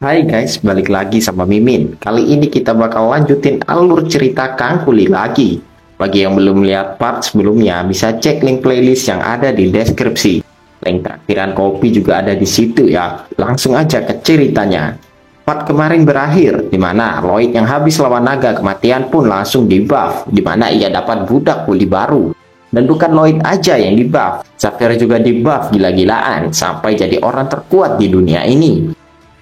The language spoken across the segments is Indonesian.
Hai guys, balik lagi sama Mimin. Kali ini kita bakal lanjutin alur cerita Kang Kuli lagi. Bagi yang belum lihat part sebelumnya, bisa cek link playlist yang ada di deskripsi. Link traktiran kopi juga ada di situ ya. Langsung aja ke ceritanya. Part kemarin berakhir, di mana Lloyd yang habis lawan naga kematian pun langsung di-buff, di mana ia dapat budak kuli baru. Dan bukan Lloyd aja yang di-buff, Sapphire juga di-buff gila-gilaan, sampai jadi orang terkuat di dunia ini.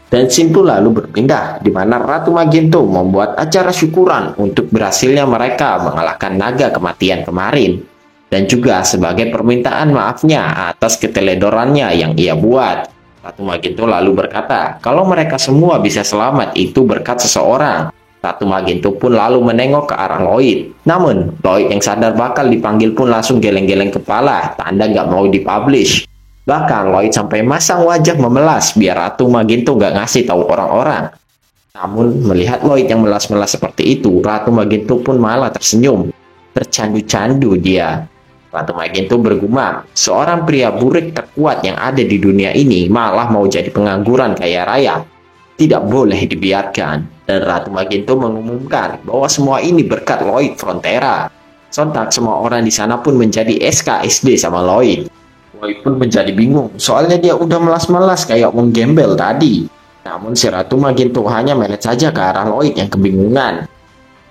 Dan scene pun lalu berpindah, di mana Ratu Magento membuat acara syukuran untuk berhasilnya mereka mengalahkan naga kematian kemarin. Dan juga sebagai permintaan maafnya atas keteledorannya yang ia buat. Ratu Magento lalu berkata, kalau mereka semua bisa selamat itu berkat seseorang. Ratu Magento pun lalu menengok ke arah Lloyd. Namun, Lloyd yang sadar bakal dipanggil pun langsung geleng-geleng kepala, tanda nggak mau dipublish. Bahkan Lloyd sampai masang wajah memelas biar Ratu Magento nggak ngasih tahu orang-orang. Namun melihat Lloyd yang melas-melas seperti itu, Ratu Magento pun malah tersenyum. Tercandu-candu dia. Ratu Magento bergumam, seorang pria burik terkuat yang ada di dunia ini malah mau jadi pengangguran kaya raya. Tidak boleh dibiarkan. Dan Ratu Magento mengumumkan bahwa semua ini berkat Lloyd Frontera. Sontak semua orang di sana pun menjadi SKSD sama Lloyd. Lloyd pun menjadi bingung, soalnya dia udah melas-melas kayak menggembel tadi. Namun si Ratu Magento hanya melet saja ke arah Lloyd yang kebingungan.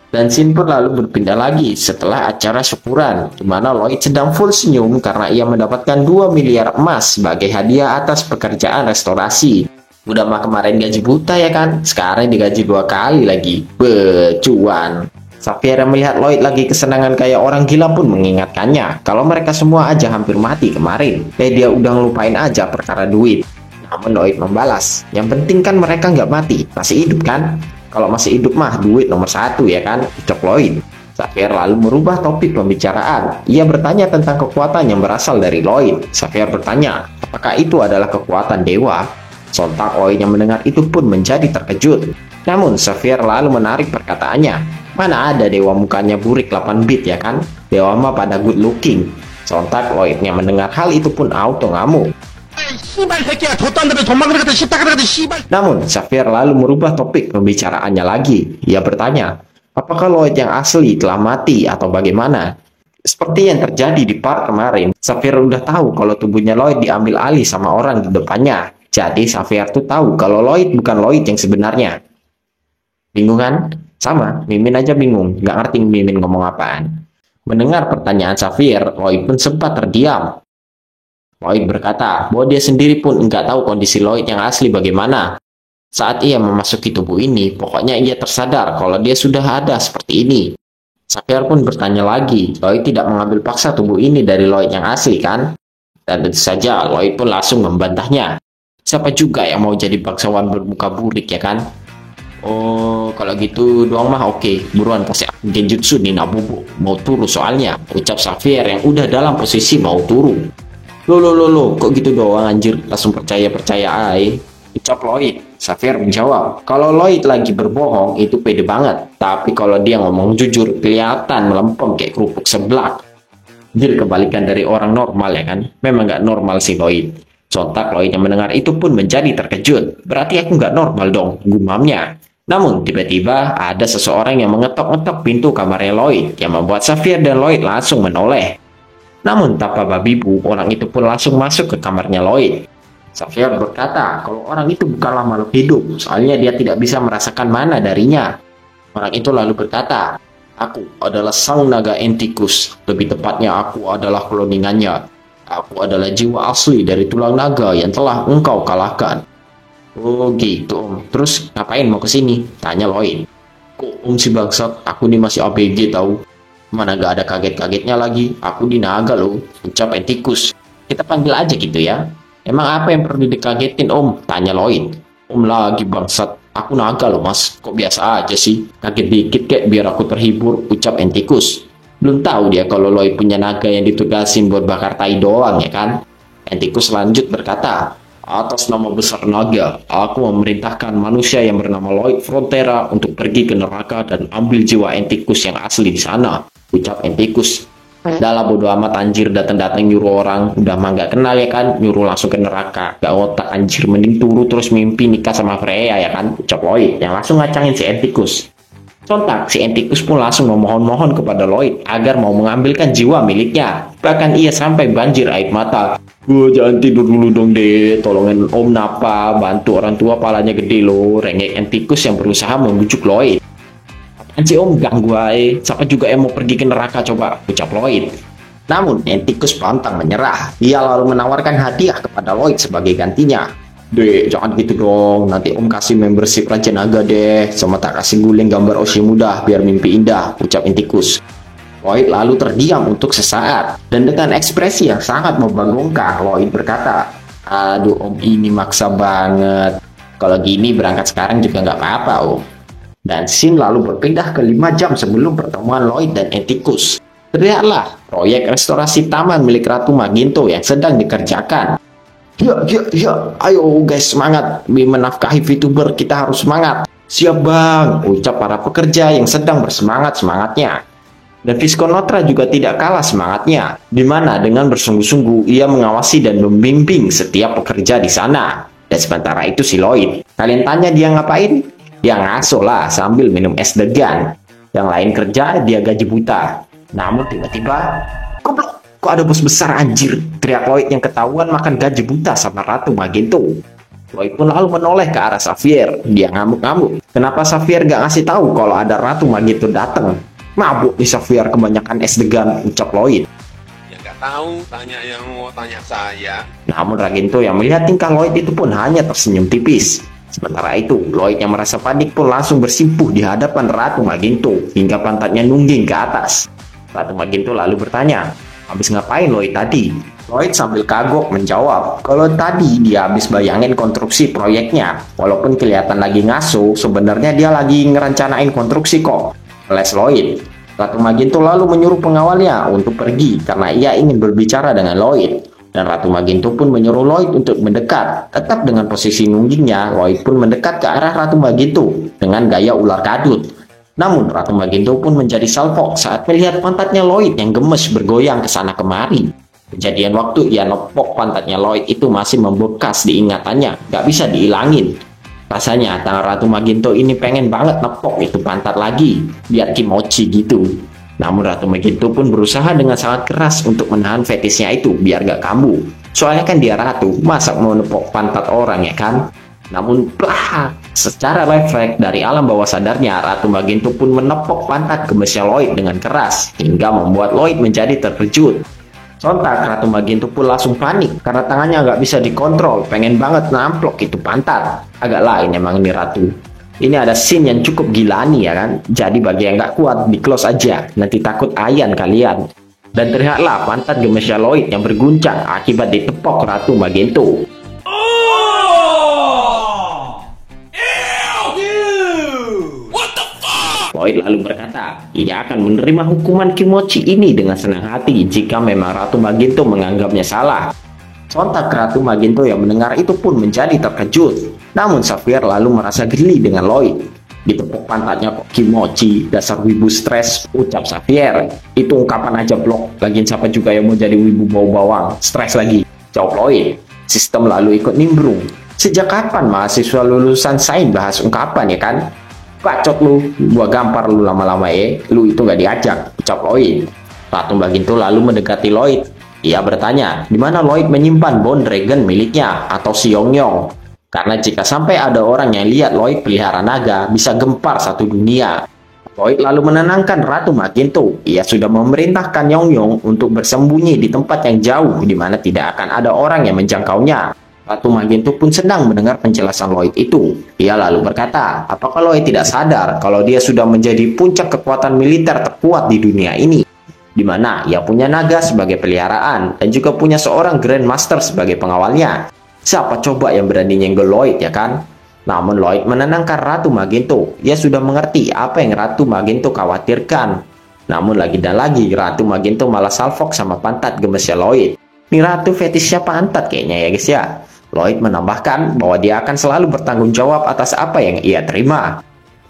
Dan scene pun lalu berpindah lagi setelah acara syukuran, di mana Lloyd sedang full senyum karena ia mendapatkan 2 miliar emas sebagai hadiah atas pekerjaan restorasi. Udah mah kemarin gaji buta ya kan, sekarang digaji 2 kali lagi. Becuan. Sapphire melihat Lloyd lagi kesenangan kayak orang gila pun mengingatkannya kalau mereka semua aja hampir mati kemarin. Dia udah ngelupain aja perkara duit. Namun Lloyd membalas, yang penting kan mereka nggak mati, masih hidup kan? Kalau masih hidup mah duit nomor 1 ya kan? Ucap Lloyd. Sapphire lalu merubah topik pembicaraan. Ia bertanya tentang kekuatan yang berasal dari Lloyd. Sapphire bertanya, apakah itu adalah kekuatan dewa? Sontak Lloyd yang mendengar itu pun menjadi terkejut. Namun Sapphire lalu menarik perkataannya. Mana ada dewa mukanya burik 8 bit ya kan? Dewa mah pada good looking. Sontak Lloydnya mendengar hal itu pun auto ngamuk. Namun Sapphire lalu merubah topik pembicaraannya lagi. Ia bertanya, apakah Lloyd yang asli telah mati atau bagaimana? Seperti yang terjadi di part kemarin, Sapphire udah tahu kalau tubuhnya Lloyd diambil alih sama orang di depannya. Jadi Sapphire tuh tahu kalau Lloyd bukan Lloyd yang sebenarnya. Bingung kan? Sama, Mimin aja bingung, nggak ngerti Mimin ngomong apaan. Mendengar pertanyaan Sapphire, Lloyd pun sempat terdiam. Lloyd berkata bahwa dia sendiri pun nggak tahu kondisi Lloyd yang asli bagaimana. Saat ia memasuki tubuh ini, pokoknya ia tersadar kalau dia sudah ada seperti ini. Sapphire pun bertanya lagi, Lloyd tidak mengambil paksa tubuh ini dari Lloyd yang asli kan? Dan tentu saja Lloyd pun langsung membantahnya. Siapa juga yang mau jadi bangsawan bermuka burik ya kan? Oh, kalau gitu doang mah oke. Buruan kasih aku genjutsu nih Nabubu. Mau turu soalnya. Ucap Sapphire yang udah dalam posisi mau turu. Lo, kok gitu doang anjir? Langsung percaya ay. Ucap Lloyd. Sapphire menjawab, kalau Lloyd lagi berbohong itu pede banget. Tapi kalau dia ngomong jujur, kelihatan melempem kayak kerupuk seblak. Jadi kebalikan dari orang normal ya kan? Memang nggak normal sih Lloyd. Sontak Lloyd yang mendengar itu pun menjadi terkejut. Berarti aku nggak normal dong, gumamnya. Namun tiba-tiba ada seseorang yang mengetok-ngetok pintu kamarnya Lloyd yang membuat Sapphire dan Lloyd langsung menoleh. Namun tanpa babi bu, orang itu pun langsung masuk ke kamarnya Lloyd. Sapphire berkata kalau orang itu bukanlah makhluk hidup, soalnya dia tidak bisa merasakan mana darinya. Orang itu lalu berkata, aku adalah sang naga Antikus, lebih tepatnya aku adalah kloningannya. Aku adalah jiwa asli dari tulang naga yang telah engkau kalahkan. Oh gitu om, terus ngapain mau kesini? Tanya Lloyd. Kok om si bangsat, aku nih masih ABG tahu. Mana gak ada kaget-kagetnya lagi, aku di naga loh, ucap Antikus. Kita panggil aja gitu ya. Emang apa yang perlu dikagetin om? Tanya Lloyd. Om lagi bangsat, aku naga loh mas, kok biasa aja sih. Kaget dikit kek biar aku terhibur, ucap Antikus. Belum tahu dia kalau Lloyd punya naga yang ditugasin buat bakar tai doang ya kan. Antikus lanjut berkata, atas nama besar naga, aku memerintahkan manusia yang bernama Lloyd Frontera untuk pergi ke neraka dan ambil jiwa Antikus yang asli di sana, ucap Antikus. Dalam bodo amat anjir, datang-datang nyuruh orang, udah mah gak kenal ya kan, nyuruh langsung ke neraka. Gak otak anjir, mending turu terus mimpi nikah sama Freya ya kan, ucap Lloyd yang langsung ngacangin si Entikus. Sontak, si Entikus pun langsung memohon-mohon kepada Lloyd agar mau mengambilkan jiwa miliknya. Bahkan ia sampai banjir air mata. Jangan tidur dulu dong deh, tolongin Om Napa, bantu orang tua palanya gede loh, rengek Entikus yang berusaha membujuk Lloyd. Anci Om, ganggu aja, siapa juga yang mau pergi ke neraka coba, ucap Lloyd. Namun Entikus pantang menyerah, ia lalu menawarkan hadiah kepada Lloyd sebagai gantinya. Dek, jangan gitu dong, nanti Om kasih membership Raja Naga deh, sama tak kasih guling gambar Oshi muda biar mimpi indah, ucap Entikus. Lloyd lalu terdiam untuk sesaat, dan dengan ekspresi yang sangat membangongkan, Lloyd berkata, aduh Om ini maksa banget, kalau gini berangkat sekarang juga nggak apa-apa Om. Dan scene lalu berpindah ke 5 jam sebelum pertemuan Lloyd dan Entikus. Terlihatlah proyek restorasi taman milik Ratu Maginto yang sedang dikerjakan. Ya, ayo guys semangat, demi menafkahi VTuber kita harus semangat. Siap bang, ucap para pekerja yang sedang bersemangat-semangatnya. Dan Vizkonotra juga tidak kalah semangatnya, di mana dengan bersungguh-sungguh ia mengawasi dan membimbing setiap pekerja di sana. Dan sementara itu si Lloyd, kalian tanya dia ngapain? Dia ngaso lah sambil minum es degan. Yang lain kerja, dia gaji buta. Namun tiba-tiba, goblok, kok ada bos besar anjir, teriak Lloyd yang ketahuan makan gaji buta sama Ratu Maginto. Lloyd pun lalu menoleh ke arah Xavier. Dia ngamuk-ngamuk. Kenapa Xavier gak ngasih tahu kalau ada Ratu Maginto datang? Mabuk nih Xavier kebanyakan es degan, ucap Lloyd. Ya nggak tahu, tanya yang mau tanya saya. Namun Maginto yang melihat tingkah Lloyd itu pun hanya tersenyum tipis. Sementara itu, Lloyd yang merasa panik pun langsung bersimpuh di hadapan Ratu Maginto hingga pantatnya nungging ke atas. Ratu Maginto lalu bertanya, habis ngapain Lloyd tadi? Lloyd sambil kagok menjawab, kalau tadi dia habis bayangin konstruksi proyeknya. Walaupun kelihatan lagi ngaso, sebenarnya dia lagi ngerencanain konstruksi kok. Les Lloyd. Ratu Maginto lalu menyuruh pengawalnya untuk pergi karena ia ingin berbicara dengan Lloyd. Dan Ratu Maginto pun menyuruh Lloyd untuk mendekat. Tetap dengan posisi nunggingnya, Lloyd pun mendekat ke arah Ratu Maginto dengan gaya ular kadut. Namun Ratu Maginto pun menjadi salfok saat melihat pantatnya Lloyd yang gemes bergoyang ke sana kemari. Kejadian waktu ia nepok pantatnya Lloyd itu masih membekas di ingatannya, gak bisa dihilangin. Rasanya tangan Ratu Maginto ini pengen banget nepok itu pantat lagi, biar kimochi gitu. Namun Ratu Maginto pun berusaha dengan sangat keras untuk menahan fetisnya itu biar gak kambuh. Soalnya kan dia ratu, masa mau nepok pantat orang ya kan? Namun secara refleks dari alam bawah sadarnya, Ratu Maginto pun menepok pantat gemesnya Lloyd dengan keras hingga membuat Lloyd menjadi terkejut. Sontak Ratu Maginto pun langsung panik karena tangannya nggak bisa dikontrol, pengen banget namplok itu pantat. Agak lain emang ini Ratu. Ini ada scene yang cukup gila nih ya kan. Jadi bagi yang nggak kuat di close aja, nanti takut ayan kalian. Dan terlihatlah pantat gemesnya Lloyd yang berguncang akibat ditepok Ratu Maginto. Lloyd lalu berkata, ia akan menerima hukuman kimochi ini dengan senang hati jika memang Ratu Maginto menganggapnya salah. Sontak Ratu Maginto yang mendengar itu pun menjadi terkejut. Namun Xavier lalu merasa geli dengan Lloyd. Ditepuk pantatnya kok kimochi, dasar wibu stres, ucap Xavier. Itu ungkapan aja blok, lagian siapa juga yang mau jadi wibu bau bawang, stres lagi, jawab Lloyd. Sistem lalu ikut nimbrung. Sejak kapan mahasiswa lulusan sains bahas ungkapan ya kan? Bacot lu, gua gampar lu lama-lama lu itu gak diajak, ucap Lloyd. Ratu Maginto lalu mendekati Lloyd. Ia bertanya, di mana Lloyd menyimpan Bone Dragon miliknya atau si Yongyong. Karena jika sampai ada orang yang lihat Lloyd pelihara naga, bisa gempar satu dunia. Lloyd lalu menenangkan Ratu Maginto. Ia sudah memerintahkan Yongyong untuk bersembunyi di tempat yang jauh di mana tidak akan ada orang yang menjangkaunya. Ratu Maginto pun senang mendengar penjelasan Lloyd itu. Ia lalu berkata, apakah Lloyd tidak sadar kalau dia sudah menjadi puncak kekuatan militer terkuat di dunia ini? Di mana ia punya naga sebagai peliharaan dan juga punya seorang Grandmaster sebagai pengawalnya. Siapa coba yang berani nyenggol Lloyd ya kan? Namun Lloyd menenangkan Ratu Maginto. Ia sudah mengerti apa yang Ratu Maginto khawatirkan. Namun lagi dan lagi Ratu Maginto malah salfok sama pantat gemesnya Lloyd. Ini Ratu fetishnya pantat kayaknya ya guys ya. Lloyd menambahkan bahwa dia akan selalu bertanggung jawab atas apa yang ia terima.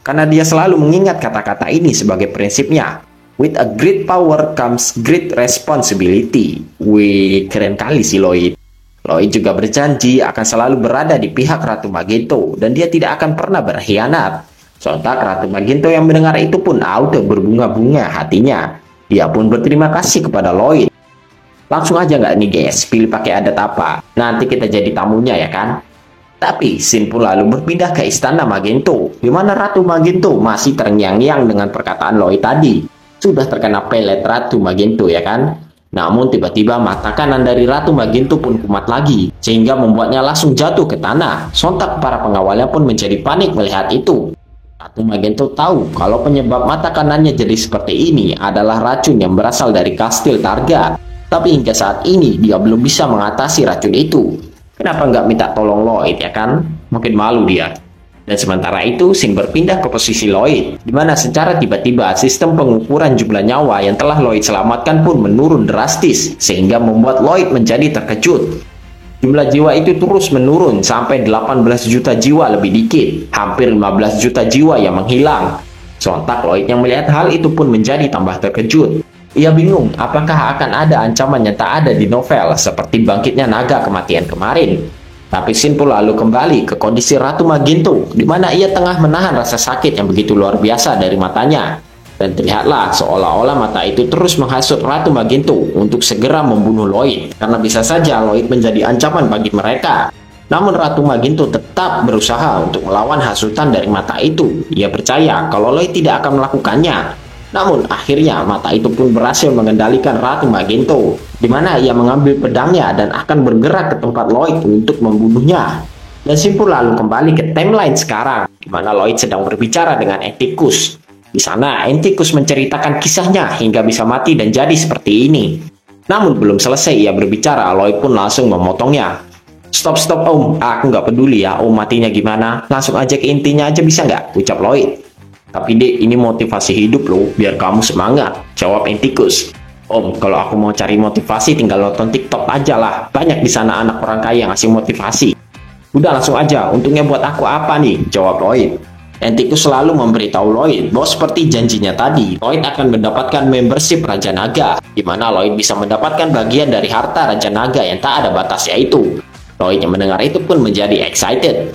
Karena dia selalu mengingat kata-kata ini sebagai prinsipnya. With a great power comes great responsibility. Wih, keren kali sih Lloyd. Lloyd juga berjanji akan selalu berada di pihak Ratu Magento dan dia tidak akan pernah berkhianat. Sontak Ratu Magento yang mendengar itu pun auto berbunga-bunga hatinya. Dia pun berterima kasih kepada Lloyd. Langsung aja nggak nih guys, pilih pakai adat apa? Nanti kita jadi tamunya ya kan? Tapi scene pun lalu berpindah ke istana Magento, di mana Ratu Magento masih terngiang-ngiang dengan perkataan Lloyd tadi. Sudah terkena pelet Ratu Magento ya kan? Namun tiba-tiba mata kanan dari Ratu Magento pun kumat lagi, sehingga membuatnya langsung jatuh ke tanah. Sontak para pengawalnya pun menjadi panik melihat itu. Ratu Magento tahu kalau penyebab mata kanannya jadi seperti ini adalah racun yang berasal dari kastil Targa. Tapi hingga saat ini dia belum bisa mengatasi racun itu. Kenapa nggak minta tolong Lloyd ya kan? Mungkin malu dia. Dan sementara itu, scene berpindah ke posisi Lloyd, di mana secara tiba-tiba sistem pengukuran jumlah nyawa yang telah Lloyd selamatkan pun menurun drastis, sehingga membuat Lloyd menjadi terkejut. Jumlah jiwa itu terus menurun sampai 18 juta jiwa lebih dikit, hampir 15 juta jiwa yang menghilang. Sontak Lloyd yang melihat hal itu pun menjadi tambah terkejut. Ia bingung apakah akan ada ancaman yang tak ada di novel, seperti bangkitnya naga kematian kemarin. Tapi scene pun lalu kembali ke kondisi Ratu Magento, di mana ia tengah menahan rasa sakit yang begitu luar biasa dari matanya. Dan terlihatlah seolah-olah mata itu terus menghasut Ratu Magento untuk segera membunuh Lloyd, karena bisa saja Lloyd menjadi ancaman bagi mereka. Namun Ratu Magento tetap berusaha untuk melawan hasutan dari mata itu. Ia percaya kalau Lloyd tidak akan melakukannya. Namun akhirnya mata itu pun berhasil mengendalikan Ratu Magento, di mana ia mengambil pedangnya dan akan bergerak ke tempat Lloyd untuk membunuhnya. Dan scene pun lalu kembali ke timeline sekarang, di mana Lloyd sedang berbicara dengan Atticus. Di sana Atticus menceritakan kisahnya hingga bisa mati dan jadi seperti ini. Namun belum selesai ia berbicara, Lloyd pun langsung memotongnya. Stop om, aku nggak peduli ya om matinya gimana, langsung aja ke intinya aja bisa nggak, ucap Lloyd. Tapi dek, ini motivasi hidup loh, biar kamu semangat, jawab Atticus. Om, kalau aku mau cari motivasi tinggal nonton TikTok aja lah, banyak di sana anak orang kaya yang ngasih motivasi. Udah langsung aja, untungnya buat aku apa nih, jawab Lloyd. Atticus selalu memberitahu Lloyd bahwa seperti janjinya tadi, Lloyd akan mendapatkan membership Raja Naga, di mana Lloyd bisa mendapatkan bagian dari harta Raja Naga yang tak ada batasnya itu. Lloyd yang mendengar itu pun menjadi excited.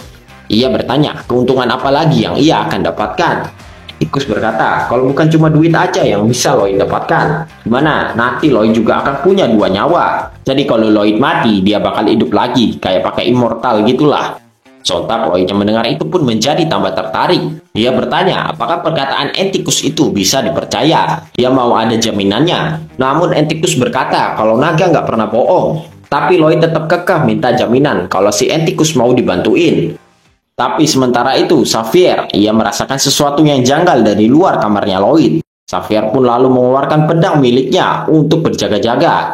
Ia bertanya, keuntungan apa lagi yang ia akan dapatkan? Atticus berkata, kalau bukan cuma duit aja yang bisa Lloyd dapatkan. Gimana? Nanti Lloyd juga akan punya 2 nyawa. Jadi kalau Lloyd mati, dia bakal hidup lagi, kayak pakai immortal gitulah. Sontak Lloyd yang mendengar itu pun menjadi tambah tertarik. Dia bertanya, apakah perkataan Atticus itu bisa dipercaya? Dia mau ada jaminannya. Namun Atticus berkata, kalau naga nggak pernah bohong. Tapi Lloyd tetap kekeh minta jaminan kalau si Atticus mau dibantuin. Tapi sementara itu, Xavier, ia merasakan sesuatu yang janggal dari luar kamarnya Lloyd. Xavier pun lalu mengeluarkan pedang miliknya untuk berjaga-jaga.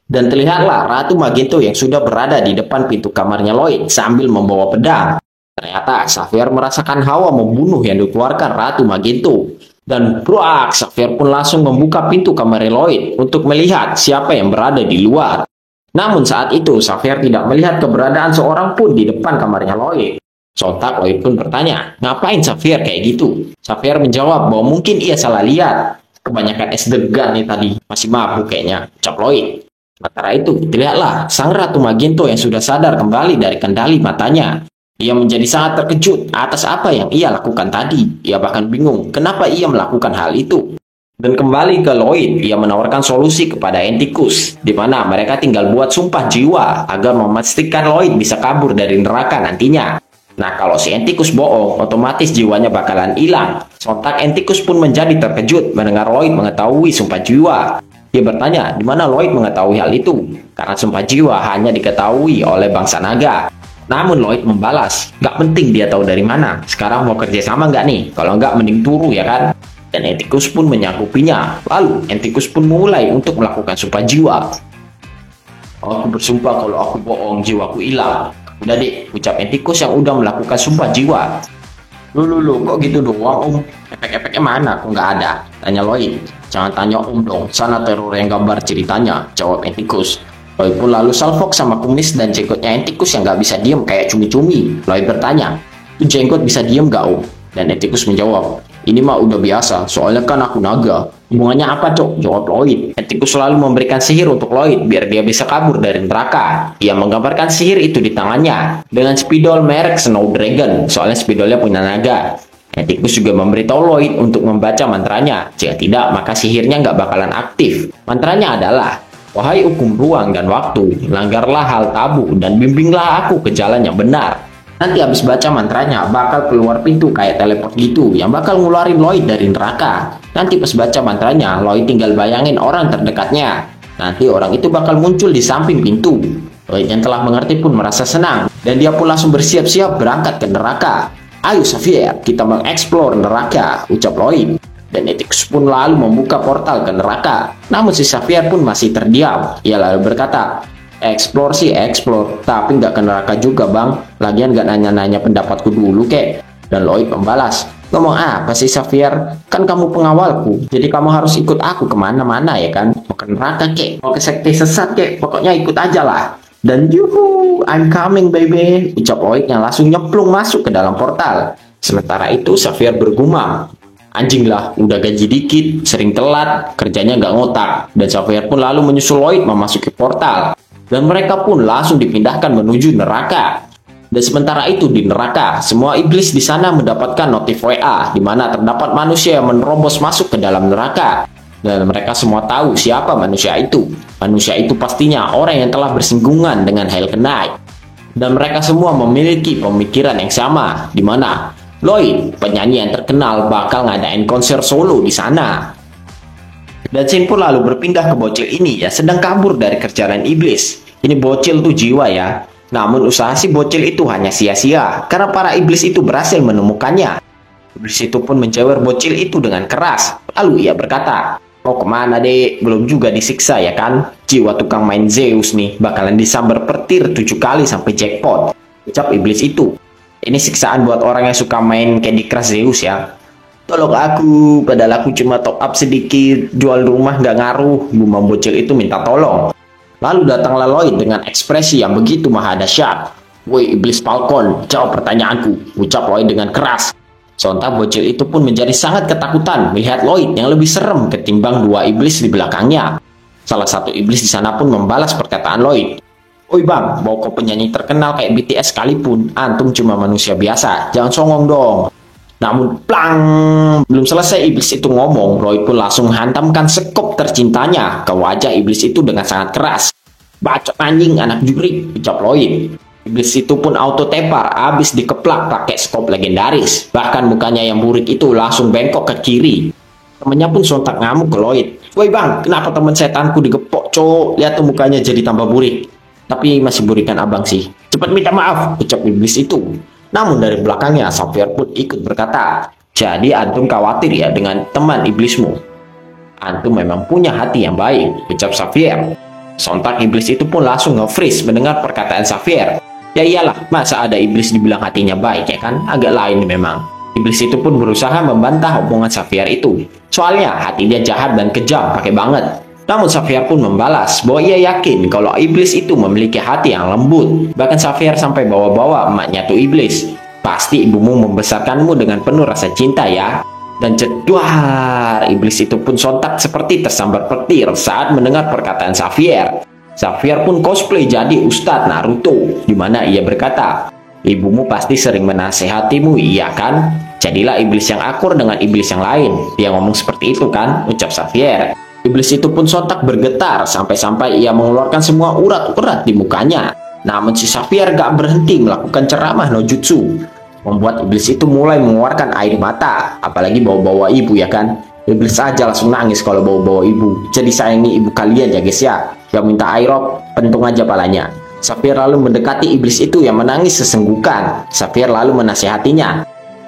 Dan terlihatlah Ratu Magento yang sudah berada di depan pintu kamarnya Lloyd sambil membawa pedang. Ternyata Xavier merasakan hawa membunuh yang dikeluarkan Ratu Magento. Dan bruak, Xavier pun langsung membuka pintu kamarnya Lloyd untuk melihat siapa yang berada di luar. Namun saat itu, Xavier tidak melihat keberadaan seorang pun di depan kamarnya Lloyd. Sontak Lloyd pun bertanya, ngapain Xavier kayak gitu? Xavier menjawab bahwa mungkin ia salah lihat. Kebanyakan es degan nih tadi, masih mabuk kayaknya, ucap Lloyd. Sementara itu, terlihatlah sang Ratu Magento yang sudah sadar kembali dari kendali matanya. Ia menjadi sangat terkejut atas apa yang ia lakukan tadi. Ia bahkan bingung kenapa ia melakukan hal itu. Dan kembali ke Lloyd, ia menawarkan solusi kepada Atticus, di mana mereka tinggal buat sumpah jiwa agar memastikan Lloyd bisa kabur dari neraka nantinya. Nah, kalau si Atticus bohong, otomatis jiwanya bakalan hilang. Sontak Atticus pun menjadi terkejut mendengar Lloyd mengetahui sumpah jiwa. Dia bertanya, di mana Lloyd mengetahui hal itu? Karena sumpah jiwa hanya diketahui oleh bangsa naga. Namun Lloyd membalas, gak penting dia tahu dari mana. Sekarang mau kerja sama nggak nih? Kalau nggak mending turu ya kan? Dan Atticus pun menyanggupinya. Lalu Atticus pun mulai untuk melakukan sumpah jiwa. Aku bersumpah kalau aku bohong, jiwaku hilang. Udah deh, ucap Atticus yang udah melakukan sumpah jiwa. Lu, kok gitu doang om? Efek-efeknya mana? Kok nggak ada? Tanya Lloyd. Jangan tanya om dong, sana teror yang gambar ceritanya, jawab Atticus. Lloyd pun lalu salfok sama kumis dan jenggotnya Atticus yang nggak bisa diem kayak cumi-cumi. Lloyd bertanya, tuh jenggot bisa diem gak om? Dan Etikus menjawab, ini mah udah biasa, soalnya kan aku naga. Hubungannya apa, Cok? Jawab Lloyd. Etikus selalu memberikan sihir untuk Lloyd biar dia bisa kabur dari neraka. Ia menggambarkan sihir itu di tangannya dengan spidol merek Snow Dragon, soalnya spidolnya punya naga. Etikus juga memberitahu Lloyd untuk membaca mantranya. Jika tidak, maka sihirnya nggak bakalan aktif. Mantranya adalah, wahai hukum ruang dan waktu, langgarlah hal tabu dan bimbinglah aku ke jalan yang benar. Nanti habis baca mantranya, bakal keluar pintu kayak teleport gitu, yang bakal ngeluarin Lloyd dari neraka. Nanti pas baca mantranya, Lloyd tinggal bayangin orang terdekatnya. Nanti orang itu bakal muncul di samping pintu. Lloyd yang telah mengerti pun merasa senang, dan dia pun langsung bersiap-siap berangkat ke neraka. Ayo Xavier, kita mengeksplor neraka, ucap Lloyd. Dan Etikus pun lalu membuka portal ke neraka. Namun si Xavier pun masih terdiam. Ia lalu berkata, explore sih explore, tapi nggak ke neraka juga bang. Lagian nggak nanya-nanya pendapatku dulu kek. Dan Lloyd membalas, ngomong apa sih Xavier? Kan kamu pengawalku, jadi kamu harus ikut aku kemana-mana ya kan? Mau ke neraka kek, mau ke sekte sesat kek, pokoknya ikut aja lah. Dan yuhu, I'm coming baby, ucap Lloyd yang langsung nyemplung masuk ke dalam portal. Sementara itu Xavier bergumam, anjing lah, udah gaji dikit, sering telat, kerjanya nggak ngotak. Dan Xavier pun lalu menyusul Lloyd memasuki portal. Dan mereka pun langsung dipindahkan menuju neraka. Dan sementara itu di neraka, semua iblis di sana mendapatkan notif WA, di mana terdapat manusia yang menerobos masuk ke dalam neraka. Dan mereka semua tahu siapa manusia itu. Manusia itu pastinya orang yang telah bersinggungan dengan Hell Knight. Dan mereka semua memiliki pemikiran yang sama, di mana Lloyd, penyanyi yang terkenal, bakal ngadain konser solo di sana. Dan Shin pun lalu berpindah ke bocil ini yang sedang kabur dari kerjaan iblis. Ini bocil tuh jiwa ya. Namun usaha si bocil itu hanya sia-sia karena para iblis itu berhasil menemukannya. Iblis itu pun menjewer bocil itu dengan keras. Lalu ia berkata, mau kemana dek? Belum juga disiksa ya kan? Jiwa tukang main Zeus nih bakalan disambar petir 7 kali sampai jackpot, ucap iblis itu. Ini siksaan buat orang yang suka main Candy Crush Zeus ya. Tolong aku, padahal aku cuma top up sedikit, jual rumah nggak ngaruh, gumam bocil itu minta tolong. Lalu datanglah Lloyd dengan ekspresi yang begitu maha dahsyat. Woi iblis Falcon, jawab pertanyaanku, ucap Lloyd dengan keras. Sontak bocil itu pun menjadi sangat ketakutan melihat Lloyd yang lebih serem ketimbang dua iblis di belakangnya. Salah satu iblis di sana pun membalas perkataan Lloyd. Oi bang, mau kau penyanyi terkenal kayak BTS sekalipun, antum cuma manusia biasa, jangan songong dong. Namun, plang! Belum selesai iblis itu ngomong, Lloyd pun langsung menghantamkan sekop tercintanya ke wajah iblis itu dengan sangat keras. Bacot anjing, anak juri, ucap Lloyd. Iblis itu pun auto tepar, abis dikeplak pakai sekop legendaris. Bahkan mukanya yang burik itu langsung bengkok ke kiri. Temennya pun sontak ngamuk ke Lloyd. Woi bang, kenapa temen setanku digepok, cok? Lihat tuh mukanya jadi tambah burik. Tapi masih burikan abang sih. Cepat minta maaf, ucap iblis itu. Namun dari belakangnya Xavier pun ikut berkata, jadi antum khawatir ya dengan teman iblismu? Antum memang punya hati yang baik, ucap Xavier. Sontak iblis itu pun langsung nge-freeze mendengar perkataan Xavier. Ya iyalah, masa ada iblis dibilang hatinya baik ya kan? Agak lain memang. Iblis itu pun berusaha membantah omongan Xavier itu. Soalnya hati dia jahat dan kejam pakai banget. Namun Xavier pun membalas bahwa ia yakin kalau iblis itu memiliki hati yang lembut. Bahkan Xavier sampai bawa-bawa emaknya tuh iblis. Pasti ibumu membesarkanmu dengan penuh rasa cinta ya. Dan jedwar, iblis itu pun sontak seperti tersambar petir saat mendengar perkataan Xavier. Xavier pun cosplay jadi Ustadz Naruto, di mana ia berkata, ibumu pasti sering menasehatimu, iya kan? Jadilah iblis yang akur dengan iblis yang lain. Dia ngomong seperti itu kan, ucap Xavier. Iblis itu pun sontak bergetar sampai-sampai ia mengeluarkan semua urat-urat di mukanya. Namun si Xavier gak berhenti melakukan ceramah no jutsu, membuat iblis itu mulai mengeluarkan air mata. Apalagi bawa-bawa ibu ya kan. Iblis aja langsung nangis kalau bawa-bawa ibu. Jadi sayangi ibu kalian ya guys ya. Yang minta airop, pentung aja palanya. Xavier lalu mendekati iblis itu yang menangis sesenggukan. Xavier lalu menasehatinya.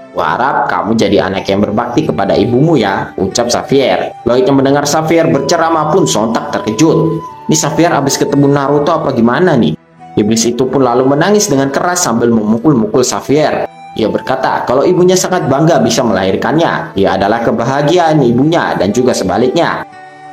Kuharap kamu jadi anak yang berbakti kepada ibumu ya, ucap Xavier. Lloyd yang mendengar Xavier berceramah pun sontak terkejut. Ini Xavier abis ketemu Naruto apa gimana nih? Iblis itu pun lalu menangis dengan keras sambil memukul-mukul Xavier. Ia berkata kalau ibunya sangat bangga bisa melahirkannya. Dia adalah kebahagiaan ibunya dan juga sebaliknya.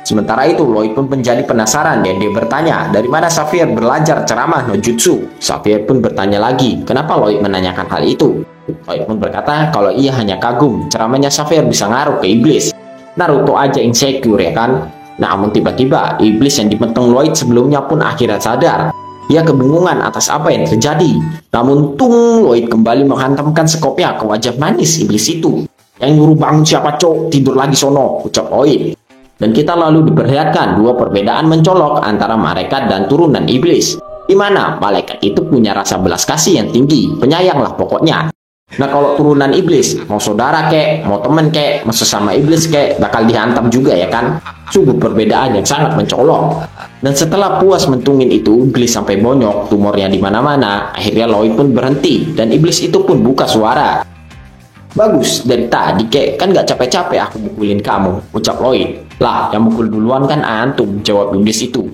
Sementara itu, Lloyd pun menjadi penasaran dan dia bertanya, dari mana Xavier belajar ceramah no jutsu? Xavier pun bertanya lagi, kenapa Lloyd menanyakan hal itu? Lloyd pun berkata kalau ia hanya kagum, ceramahnya Xavier bisa ngaruh ke iblis. Naruto aja insecure ya kan? Namun tiba-tiba, iblis yang dipentung Lloyd sebelumnya pun akhirnya sadar. Ia kebingungan atas apa yang terjadi. Namun Lloyd kembali menghantamkan sekopnya ke wajah manis iblis itu. Yang nyuruh bangun siapa cok, tidur lagi sono, ucap Lloyd. Dan kita lalu diperlihatkan dua perbedaan mencolok antara malaikat dan turunan iblis. Di mana malaikat itu punya rasa belas kasih yang tinggi, penyayang lah pokoknya. Nah kalau turunan iblis, mau saudara kek, mau temen kek, mau sesama iblis kek, bakal dihantam juga ya kan? Sungguh perbedaan yang sangat mencolok. Dan setelah puas mentungin itu, iblis sampai bonyok, tumornya di mana-mana, akhirnya Lloyd pun berhenti, dan iblis itu pun buka suara. Bagus, dari tadi kek, kan gak capek-capek aku mukulin kamu, ucap Lloyd. Lah, yang mukul duluan kan antum, jawab iblis itu.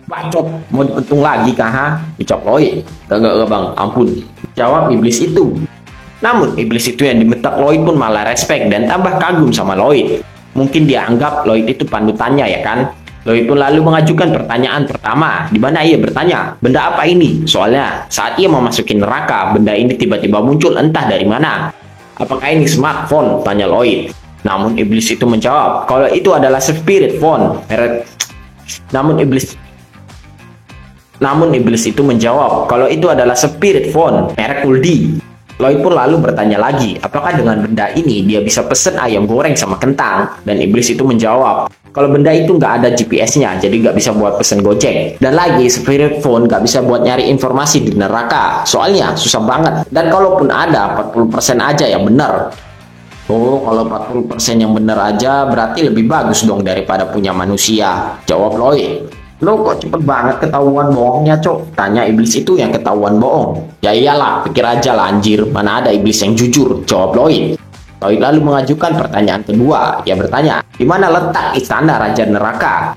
Bacot, mau dipentung lagi kah, ha? Ucap Lloyd. Gak bang, ampun, jawab iblis itu. Namun, iblis itu yang dibentak Lloyd pun malah respect dan tambah kagum sama Lloyd. Mungkin dia anggap Lloyd itu panutannya ya kan? Lloyd pun lalu mengajukan pertanyaan pertama, di mana ia bertanya, benda apa ini? Soalnya, saat ia memasuki neraka, benda ini tiba-tiba muncul entah dari mana. Apakah ini smartphone? Tanya Lloyd. Namun iblis itu menjawab, kalau itu adalah spirit phone. Namun iblis itu menjawab, kalau itu adalah spirit phone, merek Uldi. Lloyd pun lalu bertanya lagi, apakah dengan benda ini dia bisa pesen ayam goreng sama kentang? Dan iblis itu menjawab, kalau benda itu nggak ada GPS-nya, jadi nggak bisa buat pesen Gojek. Dan lagi, spirit phone nggak bisa buat nyari informasi di neraka, soalnya susah banget. Dan kalaupun ada, 40% aja yang benar. Oh, kalau 40% yang benar aja, berarti lebih bagus dong daripada punya manusia, jawab Lloyd. Lo kok cepet banget ketahuan bohongnya cok? Tanya iblis itu yang ketahuan bohong. Ya iyalah, pikir aja lah anjir, mana ada iblis yang jujur, jawab Lloyd. Lloyd lalu mengajukan pertanyaan kedua. Ia bertanya, di mana letak istana Raja Neraka?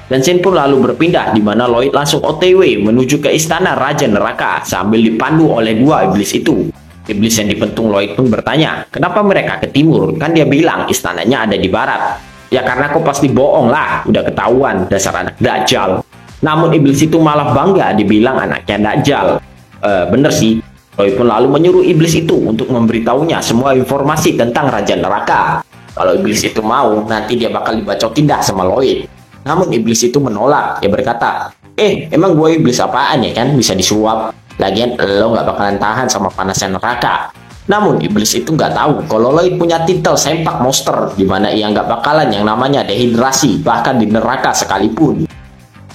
Dan scene pun lalu berpindah, di mana Lloyd langsung OTW menuju ke istana Raja Neraka sambil dipandu oleh dua iblis itu. Iblis yang dipentung Lloyd pun bertanya, kenapa mereka ke timur? Kan dia bilang istananya ada di barat. Ya karena kau pasti bohong lah, udah ketahuan dasar anak Dajjal. Namun iblis itu malah bangga dibilang anaknya Dajjal. Bener sih, Lloyd pun lalu menyuruh iblis itu untuk memberitahunya semua informasi tentang Raja Neraka. Kalau iblis itu mau, nanti dia bakal dibacotin dah sama Lloyd. Namun iblis itu menolak, dia berkata, emang gue iblis apaan ya kan, bisa disuap. Lagian lo gak bakalan tahan sama panasnya neraka. Namun iblis itu nggak tahu kalau Lloyd punya titel sempak monster, di mana ia nggak bakalan yang namanya dehidrasi bahkan di neraka sekalipun.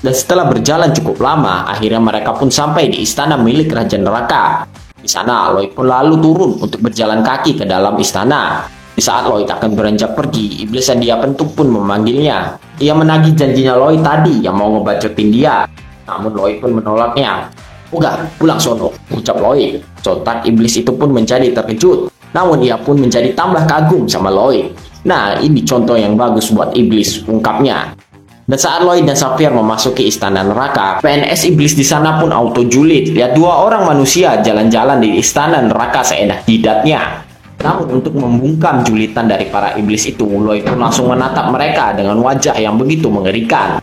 Dan setelah berjalan cukup lama, akhirnya mereka pun sampai di istana milik Raja Neraka. Di sana Lloyd pun lalu turun untuk berjalan kaki ke dalam istana. Di saat Lloyd akan beranjak pergi, iblis yang dia bentuk pun memanggilnya. Ia menagih janjinya Lloyd tadi yang mau ngebacotin dia. Namun Lloyd pun menolaknya. Udah, pulang sono, ucap Lloyd. Sontak iblis itu pun menjadi terkejut. Namun ia pun menjadi tambah kagum sama Lloyd. Nah, ini contoh yang bagus buat iblis, ungkapnya. Dan saat Lloyd dan Xavier memasuki istana neraka, PNS iblis di sana pun auto julid. Lihat dua orang manusia jalan-jalan di istana neraka seenak jidatnya. Namun untuk membungkam julitan dari para iblis itu, Lloyd pun langsung menatap mereka dengan wajah yang begitu mengerikan.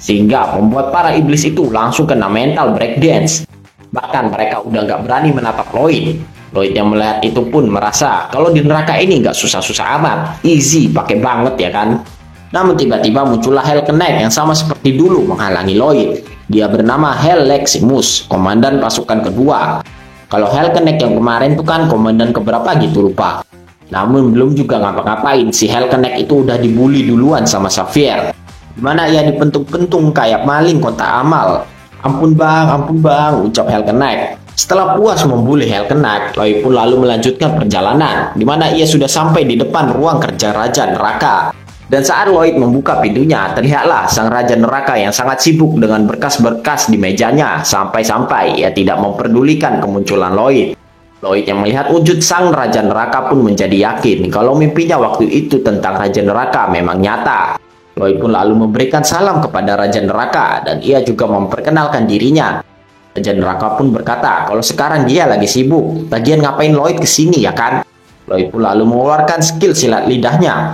Sehingga membuat para iblis itu langsung kena mental breakdance. Bahkan mereka udah nggak berani menatap Lloyd. Lloyd yang melihat itu pun merasa kalau di neraka ini nggak susah-susah amat, easy, pakai banget ya kan. Namun tiba-tiba muncullah Hell Knight yang sama seperti dulu menghalangi Lloyd. Dia bernama Hell Leximus, komandan pasukan kedua. Kalau Hell Knight yang kemarin tuh kan komandan keberapa gitu lupa. Namun belum juga ngapa-ngapain, si Hell Knight itu udah dibully duluan sama Xavier. Dimana ia dipentung-pentung kayak maling kotak amal. Ampun bang, ucap Hell Knight. Setelah puas membuli Hell Knight, Lloyd pun lalu melanjutkan perjalanan, dimana ia sudah sampai di depan ruang kerja Raja Neraka. Dan saat Lloyd membuka pintunya, terlihatlah sang Raja Neraka yang sangat sibuk dengan berkas-berkas di mejanya, sampai-sampai ia tidak memperdulikan kemunculan Lloyd. Lloyd yang melihat wujud sang Raja Neraka pun menjadi yakin kalau mimpinya waktu itu tentang Raja Neraka memang nyata. Lloyd pun lalu memberikan salam kepada Raja Neraka dan ia juga memperkenalkan dirinya. Raja Neraka pun berkata kalau sekarang dia lagi sibuk. Lagian ngapain Lloyd kesini ya kan? Lloyd pun lalu mengeluarkan skill silat lidahnya.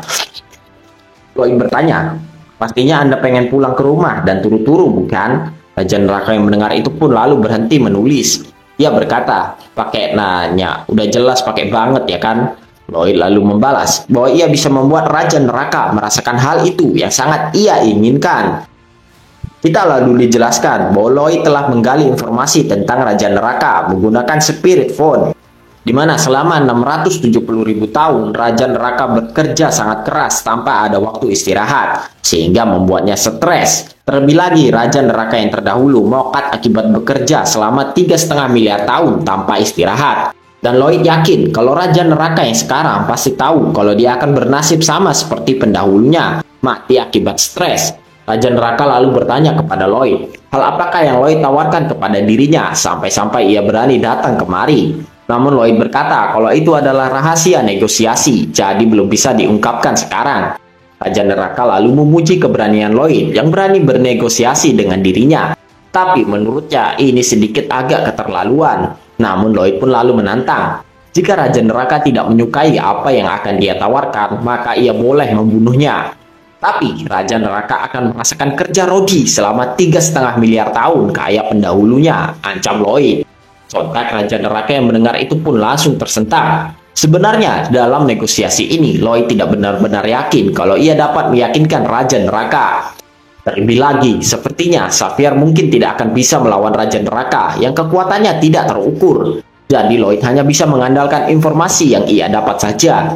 Lloyd bertanya, pastinya Anda pengen pulang ke rumah dan turu-turu, bukan? Raja neraka yang mendengar itu pun lalu berhenti menulis. Ia berkata, pakai nanya, udah jelas pakai banget ya kan? Lloyd lalu membalas bahwa ia bisa membuat Raja Neraka merasakan hal itu yang sangat ia inginkan. Kita lalu dijelaskan bahwa Lloyd telah menggali informasi tentang Raja Neraka menggunakan Spirit Phone, di mana selama 670.000 tahun Raja Neraka bekerja sangat keras tanpa ada waktu istirahat, sehingga membuatnya stres. Terlebih lagi, Raja Neraka yang terdahulu mokat akibat bekerja selama 3,5 miliar tahun tanpa istirahat. Dan Lloyd yakin kalau Raja Neraka yang sekarang pasti tahu kalau dia akan bernasib sama seperti pendahulunya, mati akibat stres. Raja Neraka lalu bertanya kepada Lloyd, hal apakah yang Lloyd tawarkan kepada dirinya sampai-sampai ia berani datang kemari. Namun Lloyd berkata kalau itu adalah rahasia negosiasi, jadi belum bisa diungkapkan sekarang. Raja Neraka lalu memuji keberanian Lloyd yang berani bernegosiasi dengan dirinya. Tapi menurutnya ini sedikit agak keterlaluan. Namun Lloyd pun lalu menantang. Jika Raja Neraka tidak menyukai apa yang akan dia tawarkan, maka ia boleh membunuhnya. Tapi Raja Neraka akan merasakan kerja Rodi selama 3,5 miliar tahun kayak pendahulunya, ancam Lloyd. Sontak Raja Neraka yang mendengar itu pun langsung tersentak. Sebenarnya dalam negosiasi ini Lloyd tidak benar-benar yakin kalau ia dapat meyakinkan Raja Neraka. Terlebih lagi, sepertinya Xavier mungkin tidak akan bisa melawan Raja Neraka yang kekuatannya tidak terukur. Jadi Lloyd hanya bisa mengandalkan informasi yang ia dapat saja.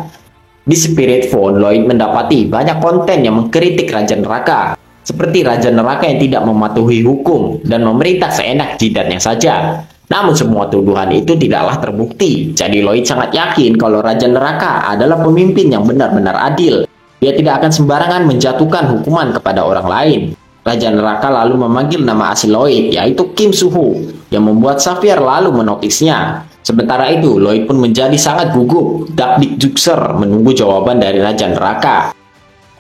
Di Spirit Phone, Lloyd mendapati banyak konten yang mengkritik Raja Neraka, seperti Raja Neraka yang tidak mematuhi hukum dan memerintah seenak jidatnya saja. Namun semua tuduhan itu tidaklah terbukti, jadi Lloyd sangat yakin kalau Raja Neraka adalah pemimpin yang benar-benar adil. Dia tidak akan sembarangan menjatuhkan hukuman kepada orang lain. Raja Neraka lalu memanggil nama asli Lloyd, yaitu Kim Soo-ho, yang membuat Xavier lalu menotisnya. Sementara itu, Lloyd pun menjadi sangat gugup. Dak Jukser menunggu jawaban dari Raja Neraka.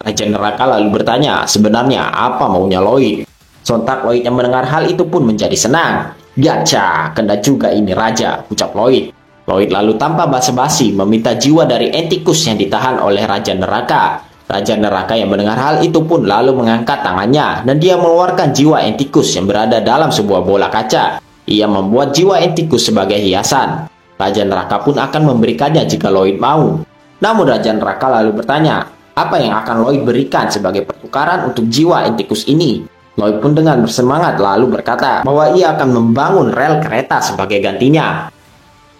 Raja Neraka lalu bertanya, sebenarnya apa maunya Lloyd? Sontak Lloyd yang mendengar hal itu pun menjadi senang. Gacha, kena juga ini Raja, ucap Lloyd. Lloyd lalu tanpa basa-basi meminta jiwa dari entikus yang ditahan oleh Raja Neraka. Raja Neraka yang mendengar hal itu pun lalu mengangkat tangannya dan dia mengeluarkan jiwa entikus yang berada dalam sebuah bola kaca. Ia membuat jiwa entikus sebagai hiasan. Raja Neraka pun akan memberikannya jika Lloyd mau. Namun Raja Neraka lalu bertanya, apa yang akan Lloyd berikan sebagai pertukaran untuk jiwa entikus ini? Lloyd pun dengan bersemangat lalu berkata bahwa ia akan membangun rel kereta sebagai gantinya.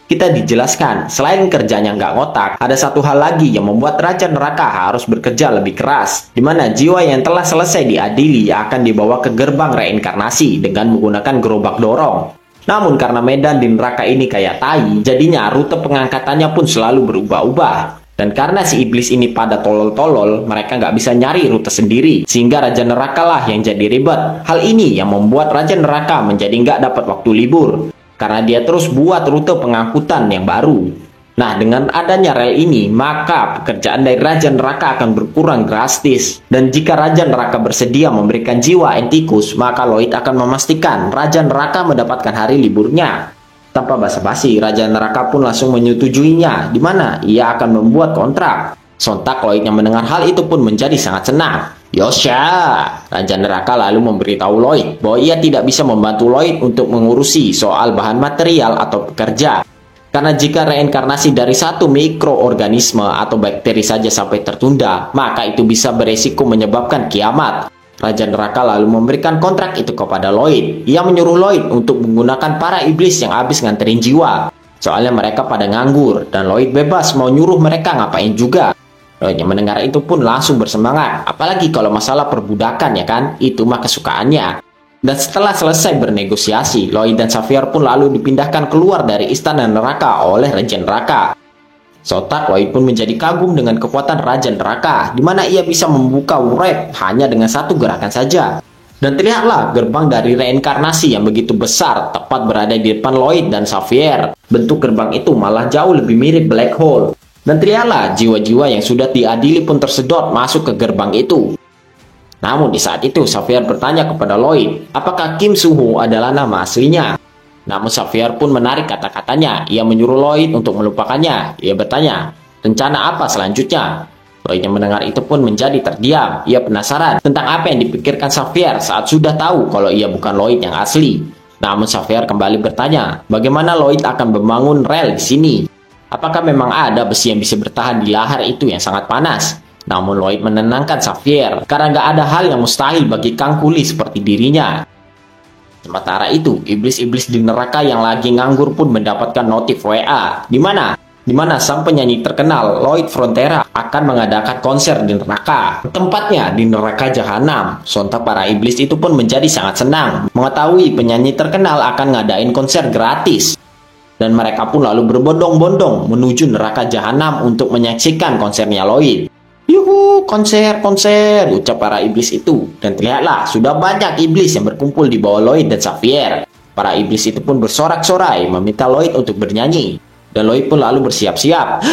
Kita dijelaskan, selain kerjanya nggak ngotak, ada satu hal lagi yang membuat Raja Neraka harus bekerja lebih keras, di mana jiwa yang telah selesai diadili akan dibawa ke gerbang reinkarnasi dengan menggunakan gerobak dorong. Namun karena medan di neraka ini kayak tai, jadinya rute pengangkatannya pun selalu berubah-ubah. Dan karena si iblis ini pada tolol-tolol, mereka nggak bisa nyari rute sendiri, sehingga Raja Neraka lah yang jadi ribet. Hal ini yang membuat Raja Neraka menjadi nggak dapat waktu libur, karena dia terus buat rute pengangkutan yang baru. Nah, dengan adanya rel ini, maka pekerjaan dari Raja Neraka akan berkurang drastis. Dan jika Raja Neraka bersedia memberikan jiwa entikus, maka Lloyd akan memastikan Raja Neraka mendapatkan hari liburnya. Tanpa basa-basi, Raja Neraka pun langsung menyetujuinya, di mana ia akan membuat kontrak. Sontak Lloyd yang mendengar hal itu pun menjadi sangat senang. Yosha! Raja Neraka lalu memberitahu Lloyd bahwa ia tidak bisa membantu Lloyd untuk mengurusi soal bahan material atau pekerja. Karena jika reinkarnasi dari satu mikroorganisme atau bakteri saja sampai tertunda, maka itu bisa beresiko menyebabkan kiamat. Raja Neraka lalu memberikan kontrak itu kepada Lloyd. Ia menyuruh Lloyd untuk menggunakan para iblis yang habis nganterin jiwa. Soalnya mereka pada nganggur, dan Lloyd bebas mau nyuruh mereka ngapain juga. Lloyd yang mendengar itu pun langsung bersemangat, apalagi kalau masalah perbudakan ya kan, itu mah kesukaannya. Dan setelah selesai bernegosiasi, Lloyd dan Xavier pun lalu dipindahkan keluar dari istana neraka oleh Raja Neraka. Sontak Lloyd pun menjadi kagum dengan kekuatan Raja Neraka, di mana ia bisa membuka wrap hanya dengan satu gerakan saja. Dan terlihatlah gerbang dari reinkarnasi yang begitu besar tepat berada di depan Lloyd dan Xavier. Bentuk gerbang itu malah jauh lebih mirip black hole. Dan terlihatlah jiwa-jiwa yang sudah diadili pun tersedot masuk ke gerbang itu. Namun di saat itu Xavier bertanya kepada Lloyd, apakah Kim Soo-ho adalah nama aslinya? Namun Xavier pun menarik kata-katanya. Ia menyuruh Lloyd untuk melupakannya. Ia bertanya, rencana apa selanjutnya? Lloyd yang mendengar itu pun menjadi terdiam. Ia penasaran tentang apa yang dipikirkan Xavier saat sudah tahu kalau ia bukan Lloyd yang asli. Namun Xavier kembali bertanya, bagaimana Lloyd akan membangun rel di sini? Apakah memang ada besi yang bisa bertahan di lahar itu yang sangat panas? Namun Lloyd menenangkan Xavier, karena nggak ada hal yang mustahil bagi Kang Kuli seperti dirinya. Sementara itu, iblis-iblis di neraka yang lagi nganggur pun mendapatkan notif WA. Di mana sang penyanyi terkenal Lloyd Frontera akan mengadakan konser di neraka. Tempatnya di neraka jahanam. Sontak para iblis itu pun menjadi sangat senang mengetahui penyanyi terkenal akan ngadain konser gratis. Dan mereka pun lalu berbondong-bondong menuju neraka jahanam untuk menyaksikan konsernya Lloyd. Yuhu, konser, ucap para iblis itu. Dan terlihatlah sudah banyak iblis yang berkumpul di bawah Lloyd dan Xavier. Para iblis itu pun bersorak-sorai meminta Lloyd untuk bernyanyi. Dan Lloyd pun lalu bersiap-siap.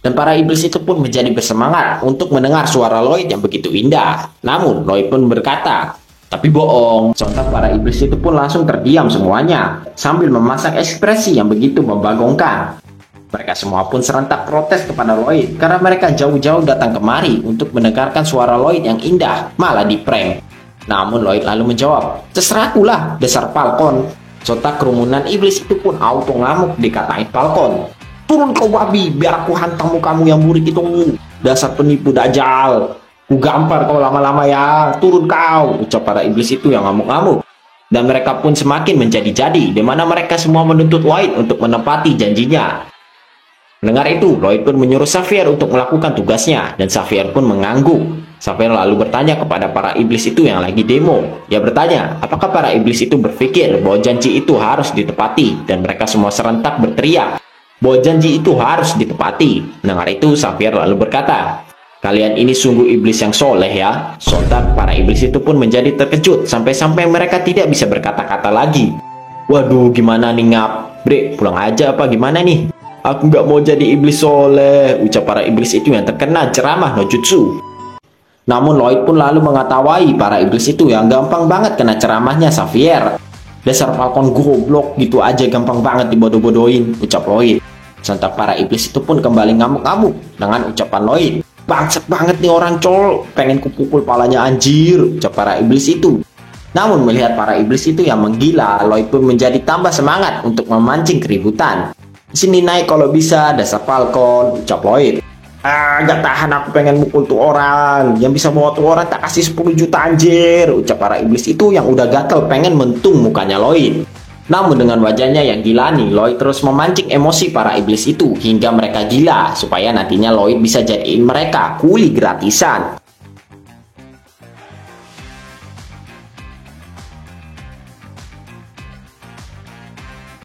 Dan para iblis itu pun menjadi bersemangat untuk mendengar suara Lloyd yang begitu indah. Namun Lloyd pun berkata, tapi bohong. Sontak para iblis itu pun langsung terdiam semuanya, sambil memasang ekspresi yang begitu membagongkan. Mereka semua pun serentak protes kepada Lloyd, karena mereka jauh-jauh datang kemari untuk mendengarkan suara Lloyd yang indah, malah diprank. Namun Lloyd lalu menjawab, terserahkulah dasar Falcon. Sontak kerumunan iblis itu pun auto ngamuk dikatain Falcon. Turun kau babi, biar aku hantam mukamu yang burik itu. Dasar penipu dajjal. Ku gampar kau lama-lama ya. Turun kau, ucap para iblis itu yang ngamuk-ngamuk. Dan mereka pun semakin menjadi-jadi, di mana mereka semua menuntut Lloyd untuk menepati janjinya. Mendengar itu, Lloyd pun menyuruh Xavier untuk melakukan tugasnya, dan Xavier pun mengangguk. Xavier lalu bertanya kepada para iblis itu yang lagi demo. Ia bertanya, apakah para iblis itu berpikir bahwa janji itu harus ditepati, dan mereka semua serentak berteriak bahwa janji itu harus ditepati. Mendengar itu, Xavier lalu berkata, kalian ini sungguh iblis yang soleh ya. Sontak para iblis itu pun menjadi terkejut, sampai-sampai mereka tidak bisa berkata-kata lagi. Waduh, gimana nih ngap? Bre, pulang aja apa gimana nih? Aku nggak mau jadi iblis soleh, ucap para iblis itu yang terkena ceramah no jutsu. Namun Lloyd pun lalu mengatawai para iblis itu yang gampang banget kena ceramahnya Xavier. Dasar Falcon goblok, gitu aja gampang banget dibodoh-bodohin, ucap Lloyd. Sontak para iblis itu pun kembali ngamuk-ngamuk dengan ucapan Lloyd. Bangsat banget nih orang col, pengen kupukul palanya anjir, ucap para iblis itu. Namun melihat para iblis itu yang menggila, Lloyd pun menjadi tambah semangat untuk memancing keributan. Sini naik kalau bisa, dasar Falcon, ucap Lloyd. Gak tahan, aku pengen mukul tuh orang. Yang bisa bawa tuh orang tak kasih 10 juta anjir, ucap para iblis itu yang udah gatel pengen mentung mukanya Lloyd. Namun dengan wajahnya yang gila nih, Lloyd terus memancing emosi para iblis itu hingga mereka gila, supaya nantinya Lloyd bisa jadiin mereka kuli gratisan.